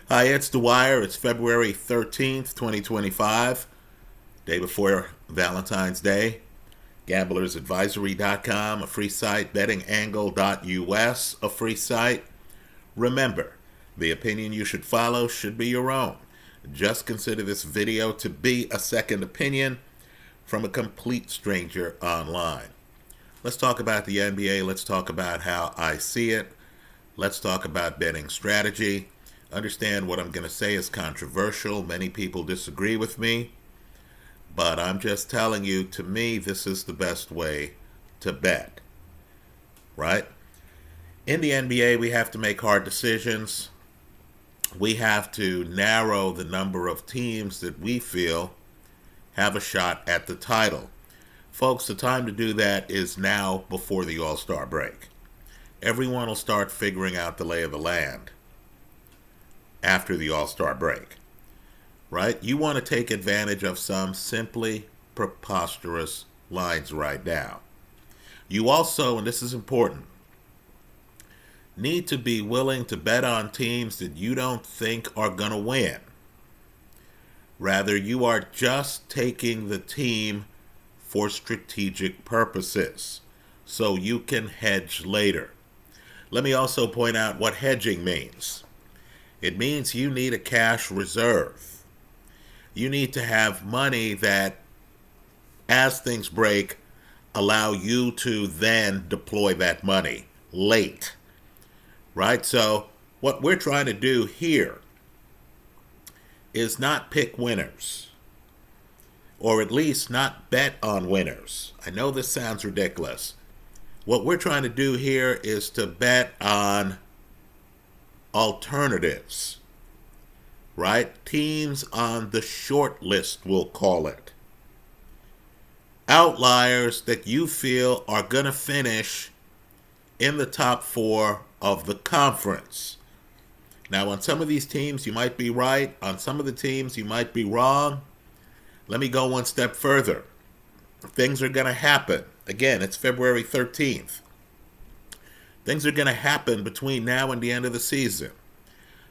Hi, it's Dwyer. It's February 13th, 2025, day before Valentine's Day. GamblersAdvisory.com, a free site. BettingAngle.us, a free site. Remember, the opinion you should follow should be your own. Just consider this video to be a second opinion from a complete stranger online. Let's talk about the NBA. Let's talk about how I see it. Let's talk about betting strategy. Understand what I'm going to say is controversial. Many people disagree with me, but I'm just telling you, to me, this is the best way to bet, right? In the NBA, we have to make hard decisions. We have to narrow the number of teams that we feel have a shot at the title. Folks, the time to do that is now before the All-Star break. Everyone will start figuring out the lay of the land after the All-Star break, right? You want to take advantage of some simply preposterous lines right now. You also, and this is important, need to be willing to bet on teams that you don't think are going to win. Rather, you are just taking the team for strategic purposes so you can hedge later. Let me also point out what hedging means. It means you need a cash reserve. You need to have money that, as things break, allow you to then deploy that money late, right? So what we're trying to do here is not pick winners, or at least not bet on winners. I know this sounds ridiculous. What we're trying to do here is to bet on alternatives, right? Teams on the short list, we'll call it. Outliers that you feel are going to finish in the top four of the conference. Now, on some of these teams, you might be right. On some of the teams, you might be wrong. Let me go one step further. Things are going to happen. Again, it's February 13th. Things are going to happen between now and the end of the season.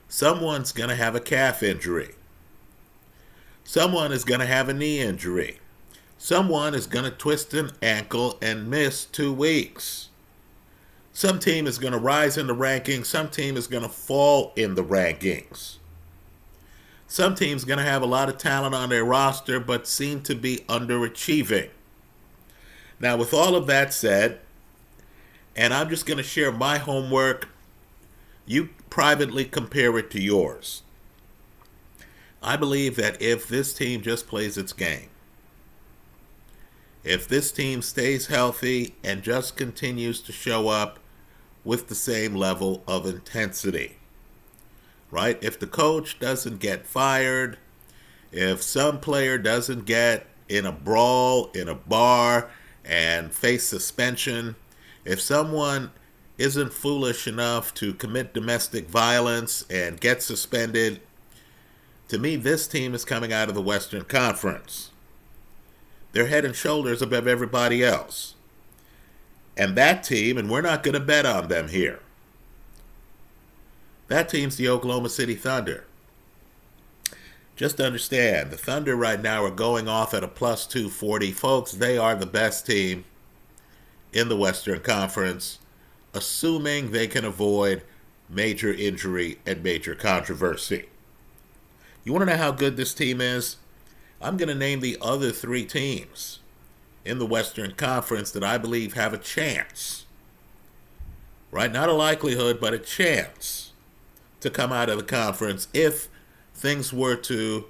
Someone's going to have a calf injury. Someone is going to have a knee injury. Someone is going to twist an ankle and miss 2 weeks. Some team is going to rise in the rankings. Some team is going to fall in the rankings. Some team's going to have a lot of talent on their roster but seem to be underachieving. Now, with all of that said, and I'm just going to share my homework, you privately compare it to yours. I believe that if this team just plays its game, if this team stays healthy and just continues to show up with the same level of intensity, right? If the coach doesn't get fired, if some player doesn't get in a brawl in a bar and face suspension, if someone isn't foolish enough to commit domestic violence and get suspended, to me, this team is coming out of the Western Conference. They're head and shoulders above everybody else. And that team, and we're not going to bet on them here, that team's the Oklahoma City Thunder. Just understand, the Thunder right now are going off at a plus 240. Folks, they are the best team in the Western Conference, assuming they can avoid major injury and major controversy. You want to know how good this team is? I'm going to name the other 3 teams in the Western Conference that I believe have a chance, right? Not a likelihood, but a chance to come out of the conference if things were to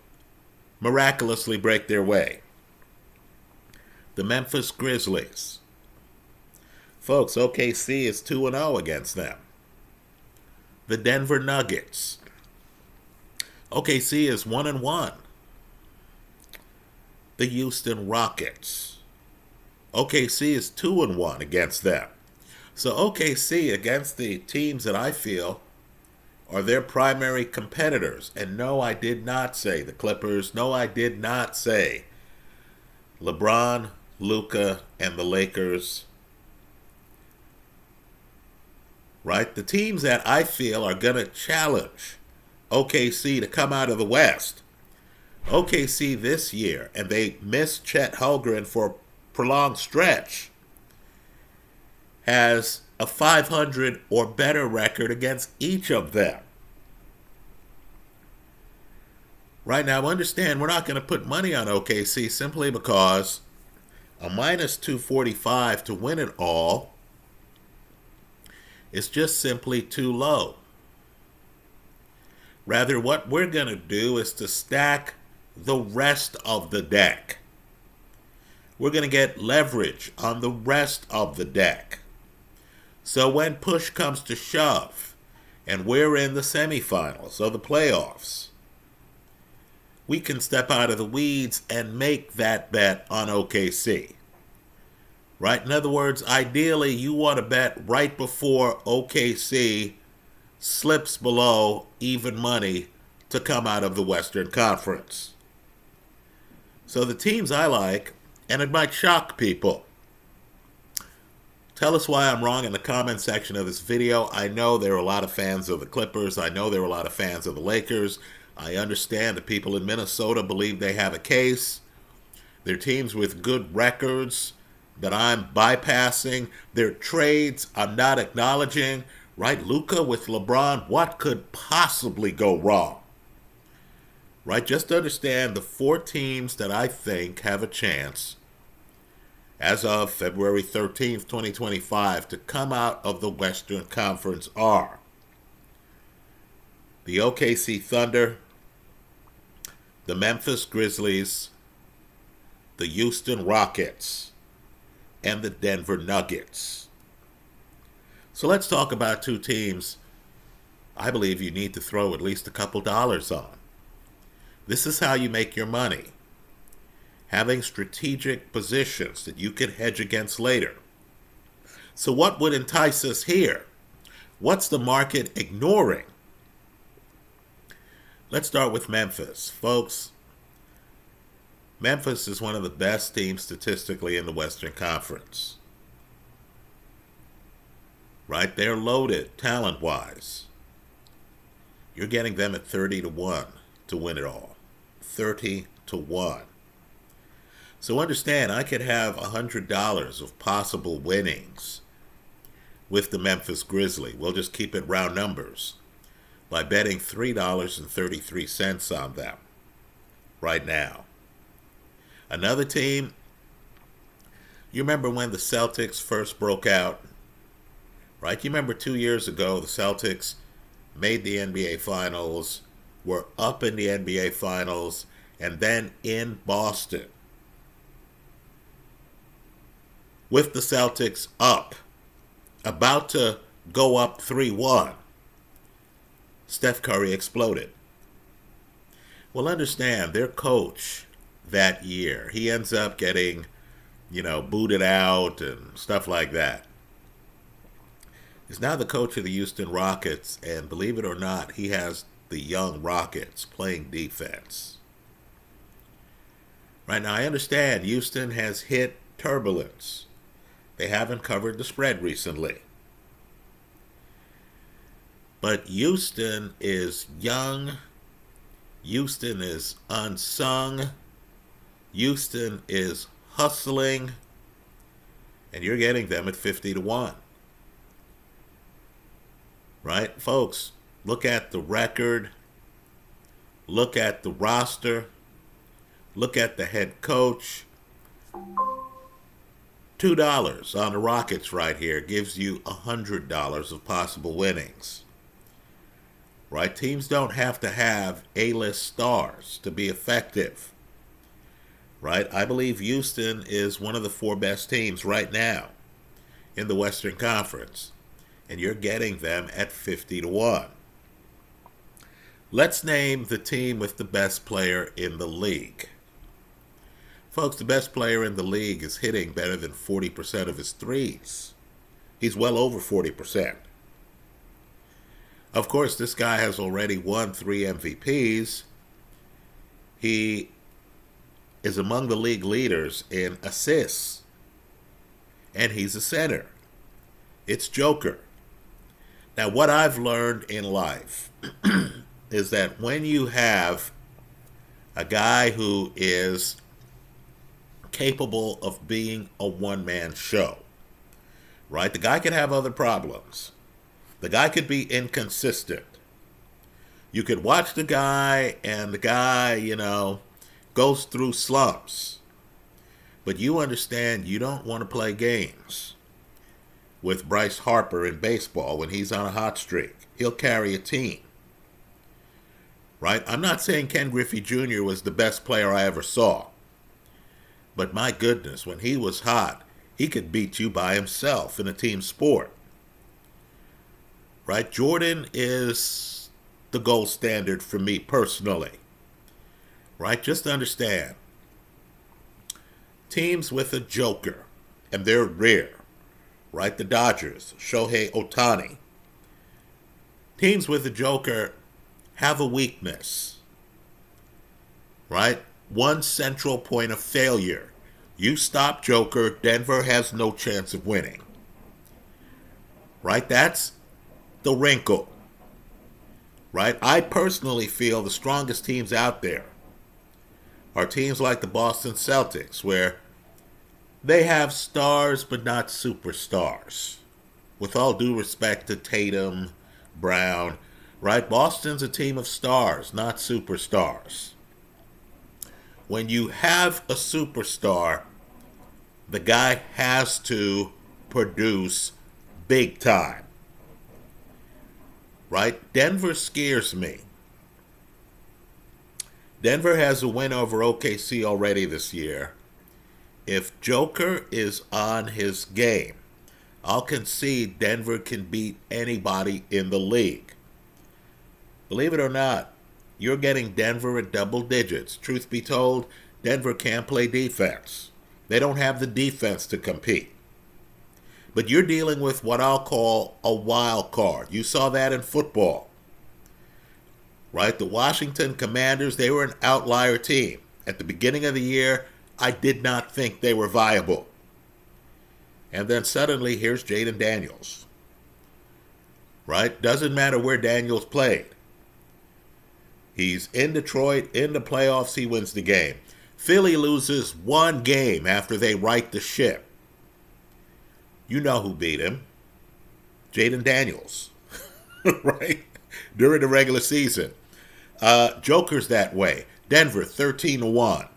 miraculously break their way. The Memphis Grizzlies. Folks, OKC is 2-0 against them. The Denver Nuggets. OKC is 1-1. The Houston Rockets. OKC is 2-1 against them. So OKC against the teams that I feel are their primary competitors. And no, I did not say the Clippers. No, I did not say LeBron, Luka, and the Lakers. Right? The teams that I feel are going to challenge OKC to come out of the West. OKC this year, and they missed Chet Holmgren for a prolonged stretch, has a 500 or better record against each of them. Right now, understand we're not going to put money on OKC simply because a minus 245 to win it all is just simply too low. Rather, what we're going to do is to stack the rest of the deck. We're going to get leverage on the rest of the deck. So when push comes to shove, and we're in the semifinals or the playoffs, we can step out of the weeds and make that bet on OKC. Right? In other words, ideally, you want to bet right before OKC slips below even money to come out of the Western Conference. So the teams I like, and it might shock people. Tell us why I'm wrong in the comment section of this video. I know there are a lot of fans of the Clippers. I know there are a lot of fans of the Lakers. I understand that people in Minnesota believe they have a case. They're teams with good records that I'm bypassing. Their trades I'm not acknowledging. Right? Luka with LeBron, what could possibly go wrong? Right? Just understand the 4 teams that I think have a chance as of February 13th, 2025, to come out of the Western Conference are the OKC Thunder, the Memphis Grizzlies, the Houston Rockets, and the Denver Nuggets. So let's talk about 2 teams I believe you need to throw at least a couple dollars on. This is how you make your money. Having strategic positions that you can hedge against later. So what would entice us here? What's the market ignoring? Let's start with Memphis. Folks, Memphis is one of the best teams statistically in the Western Conference. Right? They're loaded talent-wise. You're getting them at 30-1 to win it all. 30-1. So understand, I could have $100 of possible winnings with the Memphis Grizzlies. We'll just keep it round numbers by betting $3.33 on them right now. Another team, you remember when the Celtics first broke out, right? You remember 2 years ago, the Celtics made the NBA Finals, were up in the NBA Finals, and then in Boston, with the Celtics up, about to go up 3-1, Steph Curry exploded. Well, understand, their coach that year, he ends up getting, booted out and stuff like that. He's now the coach of the Houston Rockets, and believe it or not, he has the young Rockets playing defense. Right now, I understand Houston has hit turbulence. They haven't covered the spread recently. But Houston is young. Houston is unsung. Houston is hustling. And you're getting them at 50-1. Right? Folks, look at the record. Look at the roster. Look at the head coach. $2 on the Rockets right here gives you $100 of possible winnings. Right? Teams don't have to have A-list stars to be effective. Right? I believe Houston is one of the 4 best teams right now in the Western Conference. And you're getting them at 50-1. Let's name the team with the best player in the league. Folks, the best player in the league is hitting better than 40% of his threes. He's well over 40%. Of course, this guy has already won 3 MVPs. He is among the league leaders in assists. And he's a center. It's Joker. Now, what I've learned in life is that when you have a guy who is capable of being a one-man show, right? The guy could have other problems. The guy could be inconsistent. You could watch the guy and the guy, goes through slumps. But you understand you don't want to play games with Bryce Harper in baseball when he's on a hot streak. He'll carry a team. Right? I'm not saying Ken Griffey Jr. was the best player I ever saw. But my goodness, when he was hot, he could beat you by himself in a team sport. Right? Jordan is the gold standard for me personally. Right? Just understand. Teams with a joker, and they're rare. Right? The Dodgers, Shohei Ohtani. Teams with a joker have a weakness. Right? One central point of failure. You stop Joker, Denver has no chance of winning. Right? That's the wrinkle. Right? I personally feel the strongest teams out there are teams like the Boston Celtics, where they have stars but not superstars. With all due respect to Tatum, Brown, right? Boston's a team of stars, not superstars. When you have a superstar, the guy has to produce big time. Right? Denver scares me. Denver has a win over OKC already this year. If Joker is on his game, I'll concede Denver can beat anybody in the league. Believe it or not, you're getting Denver at double digits. Truth be told, Denver can't play defense. They don't have the defense to compete. But you're dealing with what I'll call a wild card. You saw that in football. Right? The Washington Commanders, they were an outlier team. At the beginning of the year, I did not think they were viable. And then suddenly, here's Jaden Daniels. Right? Doesn't matter where Daniels played. He's in Detroit, in the playoffs, he wins the game. Philly loses one game after they right the ship. You know who beat him. Jaden Daniels. Right? During the regular season. Joker's that way. Denver, 13-1.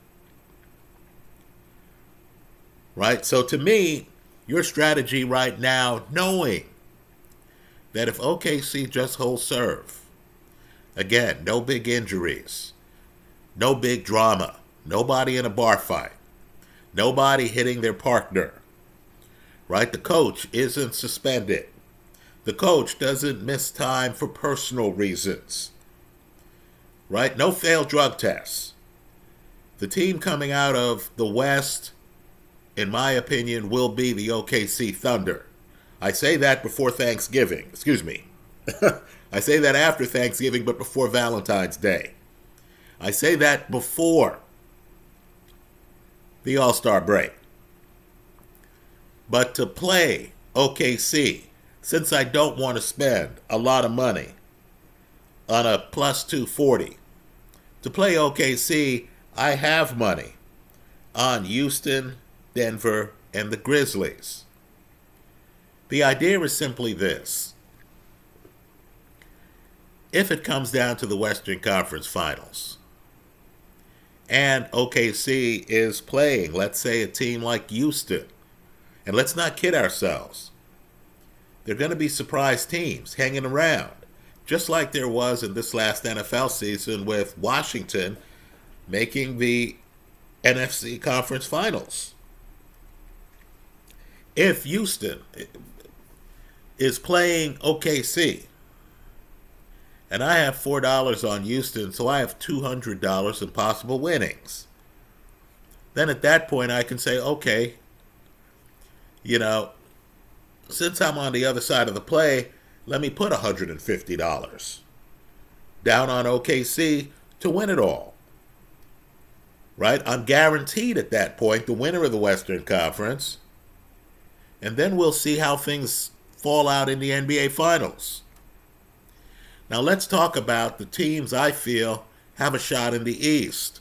Right? So to me, your strategy right now, knowing that if OKC just holds serve, again, no big injuries, no big drama, nobody in a bar fight, nobody hitting their partner, right? The coach isn't suspended. The coach doesn't miss time for personal reasons, right? No failed drug tests. The team coming out of the West, in my opinion, will be the OKC Thunder. I say that before Thanksgiving. Excuse me. I say that after Thanksgiving, but before Valentine's Day. I say that before the All-Star break. But to play OKC, since I don't want to spend a lot of money on a plus 240, to play OKC, I have money on Houston, Denver, and the Grizzlies. The idea is simply this. If it comes down to the Western Conference Finals, and OKC is playing, let's say, a team like Houston, and let's not kid ourselves, they're going to be surprise teams hanging around, just like there was in this last NFL season with Washington making the NFC Conference Finals. If Houston is playing OKC, and I have $4 on Houston, so I have $200 in possible winnings, then at that point I can say, okay, since I'm on the other side of the play, let me put $150 down on OKC to win it all. Right? I'm guaranteed at that point the winner of the Western Conference. And then we'll see how things fall out in the NBA Finals. Now let's talk about the teams I feel have a shot in the East.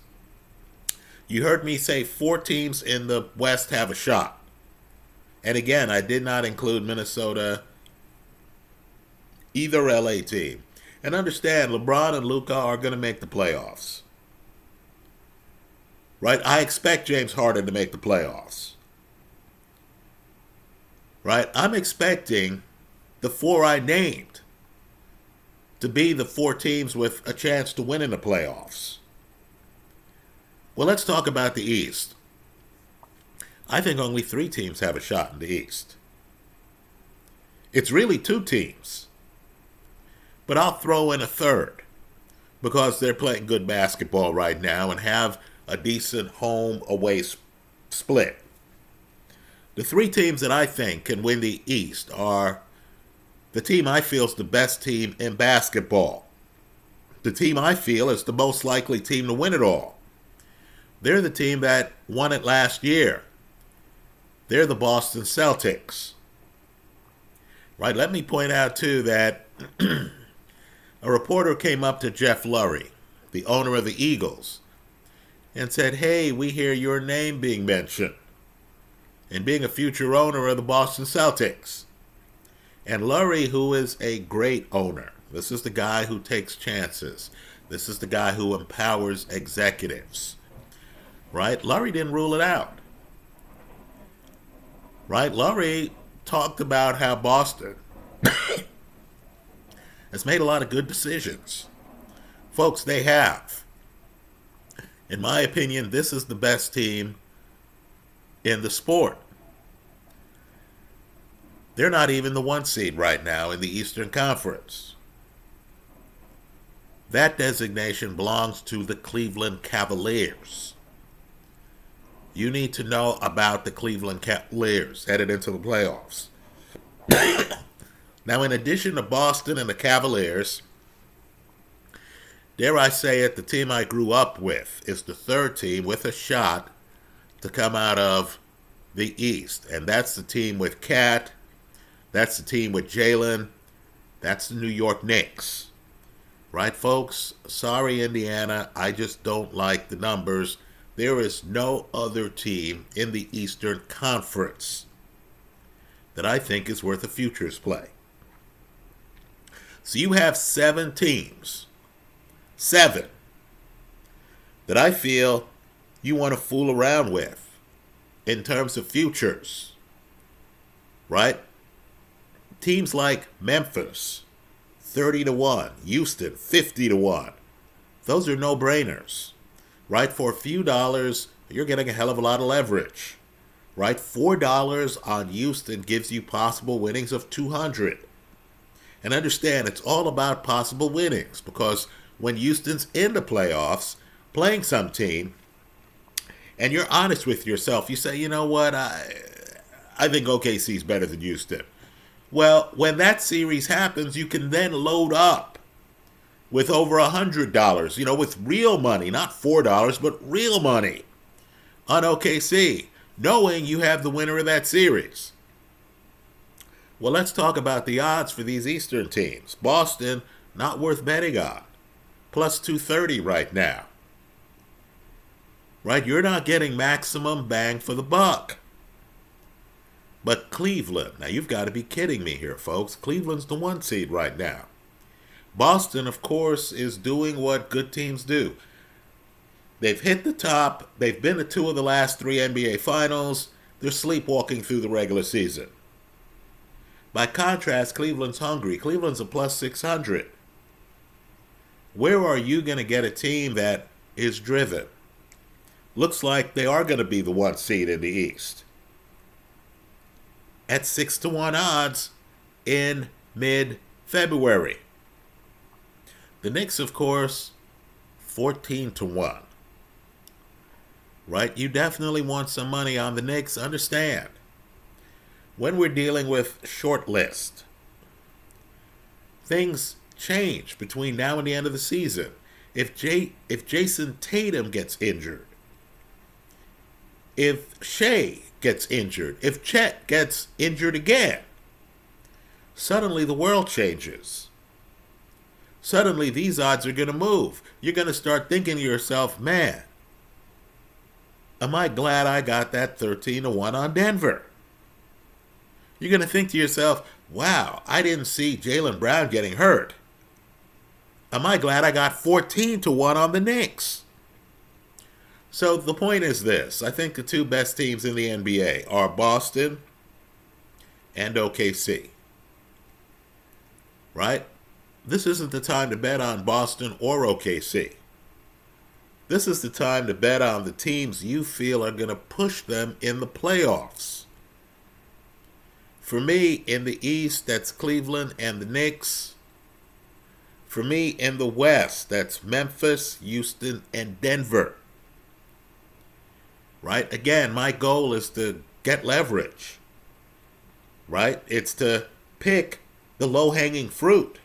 You heard me say 4 teams in the West have a shot. And again, I did not include Minnesota, either LA team. And understand, LeBron and Luka are going to make the playoffs. Right? I expect James Harden to make the playoffs. Right? I'm expecting the 4 I named to be the 4 teams with a chance to win in the playoffs. Well, let's talk about the East. I think only 3 teams have a shot in the East. It's really 2 teams. But I'll throw in a third because they're playing good basketball right now and have a decent home-away split. The 3 teams that I think can win the East are the team I feel is the best team in basketball. The team I feel is the most likely team to win it all. They're the team that won it last year. They're the Boston Celtics. Right, let me point out, too, that a reporter came up to Jeff Lurie, the owner of the Eagles, and said, hey, we hear your name being mentioned and being a future owner of the Boston Celtics. And Lurie, who is a great owner, this is the guy who takes chances. This is the guy who empowers executives. Right? Lurie didn't rule it out. Right? Lurie talked about how Boston has made a lot of good decisions. Folks, they have. In my opinion, this is the best team in the sport. They're not even the 1 seed right now in the Eastern Conference. That designation belongs to the Cleveland Cavaliers. You need to know about the Cleveland Cavaliers headed into the playoffs. Now, in addition to Boston and the Cavaliers, dare I say it, the team I grew up with is the 3rd team with a shot to come out of the East. And that's the team with Cat. That's the team with Jalen. That's the New York Knicks. Right, folks? Sorry, Indiana. I just don't like the numbers. There is no other team in the Eastern Conference that I think is worth a futures play. So you have 7 teams. 7 that I feel you want to fool around with in terms of futures. Right? Teams like Memphis, 30-1. Houston, 50-1. Those are no-brainers. Right? For a few dollars, you're getting a hell of a lot of leverage. Right? $4 on Houston gives you possible winnings of 200. And understand, it's all about possible winnings because when Houston's in the playoffs, playing some team, and you're honest with yourself, you say, you know what, I think OKC is better than Houston. Well, when that series happens, you can then load up with over $100, with real money, not $4, but real money on OKC, knowing you have the winner of that series. Well, let's talk about the odds for these Eastern teams. Boston, not worth betting on. Plus 230 right now. Right? You're not getting maximum bang for the buck. But Cleveland, now you've got to be kidding me here, folks. Cleveland's the 1 seed right now. Boston, of course, is doing what good teams do. They've hit the top. They've been to 2 of the last 3 NBA Finals. They're sleepwalking through the regular season. By contrast, Cleveland's hungry. Cleveland's a plus 600. Where are you going to get a team that is driven? Looks like they are going to be the 1 seed in the East. At 6-1 odds in mid-February. The Knicks, of course, 14-1. Right? You definitely want some money on the Knicks. Understand. When we're dealing with short list, things change between now and the end of the season. If Jason Tatum gets injured, if Shea gets injured, if Chet gets injured again, suddenly the world changes. suddenly these odds are going to move. You're going to start thinking to yourself, man, am I glad I got that 13-1 on Denver? You're going to think to yourself, wow, I didn't see Jaylen Brown getting hurt. Am I glad I got 14-1 on the Knicks? So the point is this. I think the two best teams in the NBA are Boston and OKC. Right? This isn't the time to bet on Boston or OKC. This is the time to bet on the teams you feel are going to push them in the playoffs. For me, in the East, that's Cleveland and the Knicks. For me, in the West, that's Memphis, Houston, and Denver. Right? Again, my goal is to get leverage. Right? It's to pick the low-hanging fruit.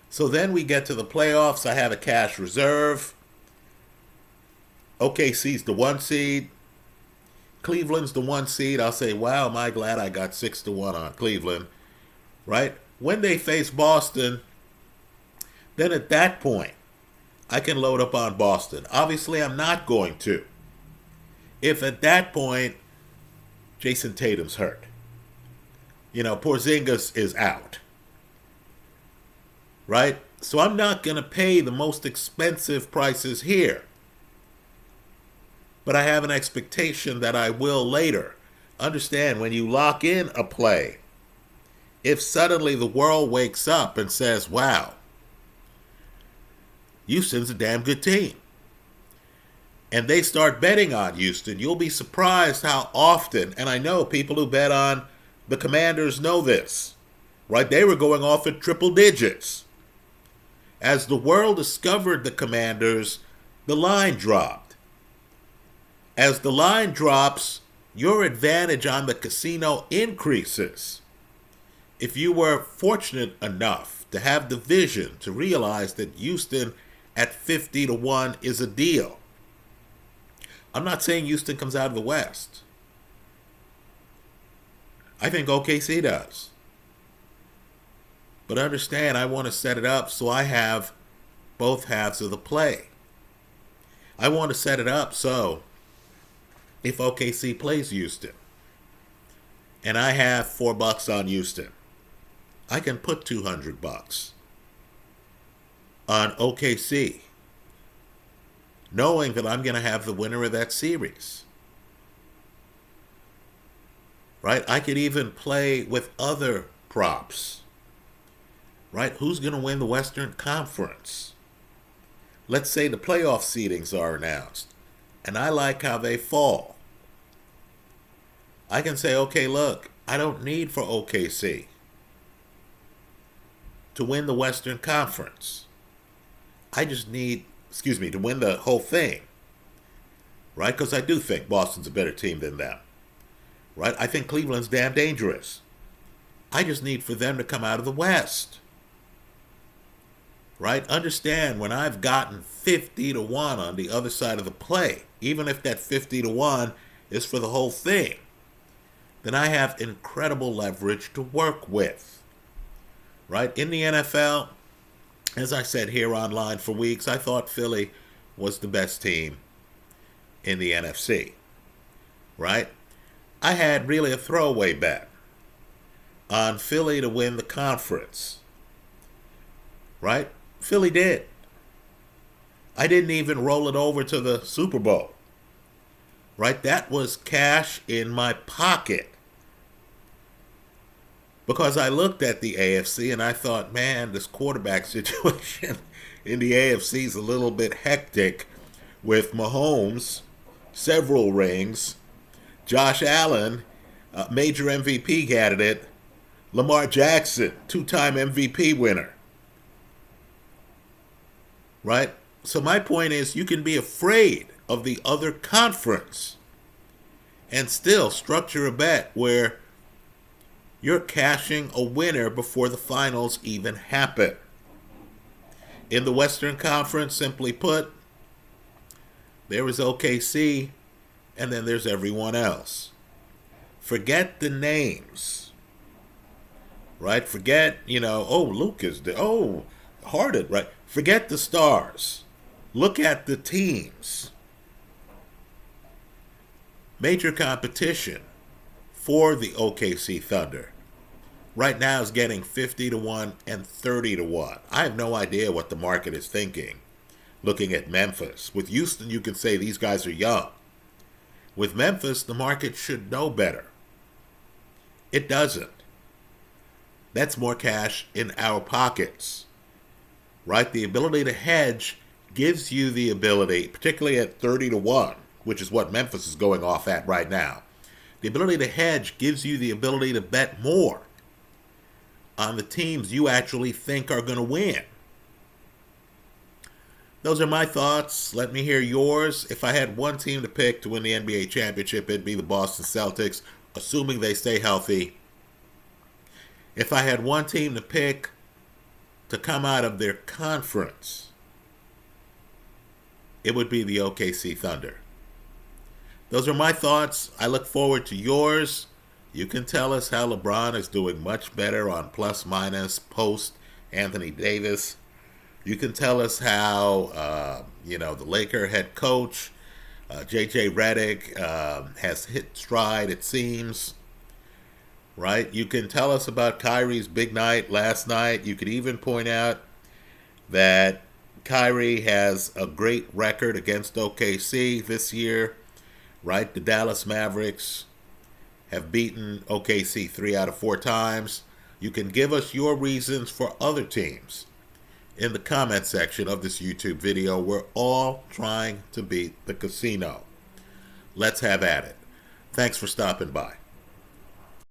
So then we get to the playoffs. I have a cash reserve. OKC's the 1 seed. Cleveland's the 1 seed. I'll say, wow, am I glad I got 6-1 on Cleveland. Right? When they face Boston, then at that point, I can load up on Boston. Obviously, I'm not going to. If at that point, Jason Tatum's hurt. Porzingis is out. Right? So I'm not going to pay the most expensive prices here. But I have an expectation that I will later. Understand, when you lock in a play, if suddenly the world wakes up and says, wow, Houston's a damn good team, and they start betting on Houston, you'll be surprised how often, and I know people who bet on the Commanders know this, right? They were going off at triple digits. As the world discovered the Commanders, the line dropped. As the line drops, your advantage on the casino increases. If you were fortunate enough to have the vision to realize that Houston at 50-1 is a deal. I'm not saying Houston comes out of the West. I think OKC does. But understand, I want to set it up so I have both halves of the play. I want to set it up so if OKC plays Houston and I have $4 on Houston, I can put $200 on OKC, knowing that I'm going to have the winner of that series. Right? I could even play with other props. Right? Who's going to win the Western Conference? Let's say the playoff seedings are announced, and I like how they fall. I can say, okay, look, I don't need for OKC to win the Western Conference. I just need, to win the whole thing. Right? Because I do think Boston's a better team than them. Right? I think Cleveland's damn dangerous. I just need for them to come out of the West. Right? Understand, when I've gotten 50-1 on the other side of the play, even if that 50-1 is for the whole thing, then I have incredible leverage to work with. Right? In the NFL, as I said here online for weeks, I thought Philly was the best team in the NFC. Right? I had really a throwaway bet on Philly to win the conference. Right? Philly did. I didn't even roll it over to the Super Bowl. Right? That was cash in my pocket. Because I looked at the AFC and I thought, man, this quarterback situation in the AFC is a little bit hectic with Mahomes, several rings, Josh Allen, major MVP candidate, Lamar Jackson, 2-time MVP winner. Right? So my point is, you can be afraid of the other conference and still structure a bet where you're cashing a winner before the finals even happen. In the Western Conference, simply put, there is OKC, and then there's everyone else. Forget the names. Right? Forget, Luke is there. Harden, right? Forget the stars. Look at the teams. Major competition for the OKC Thunder right now is getting 50 to 1 and 30 to 1. I have no idea what the market is thinking looking at Memphis. With Houston, you can say these guys are young. With Memphis, the market should know better. It doesn't. That's more cash in our pockets, right? The ability to hedge gives you the ability, particularly at 30 to 1, which is what Memphis is going off at right now. The ability to hedge gives you the ability to bet more on the teams you actually think are going to win. Those are my thoughts. Let me hear yours. If I had one team to pick to win the NBA championship, it'd be the Boston Celtics, assuming they stay healthy. If I had one team to pick to come out of their conference, it would be the OKC Thunder. Those are my thoughts. I look forward to yours. You can tell us how LeBron is doing much better on plus minus post Anthony Davis. You can tell us how, the Laker head coach, J.J. Redick, has hit stride, it seems. Right? You can tell us about Kyrie's big night last night. You could even point out that Kyrie has a great record against OKC this year. Right? The Dallas Mavericks have beaten OKC 3 out of 4 times. You can give us your reasons for other teams in the comment section of this YouTube video. We're all trying to beat the casino. Let's have at it. Thanks for stopping by.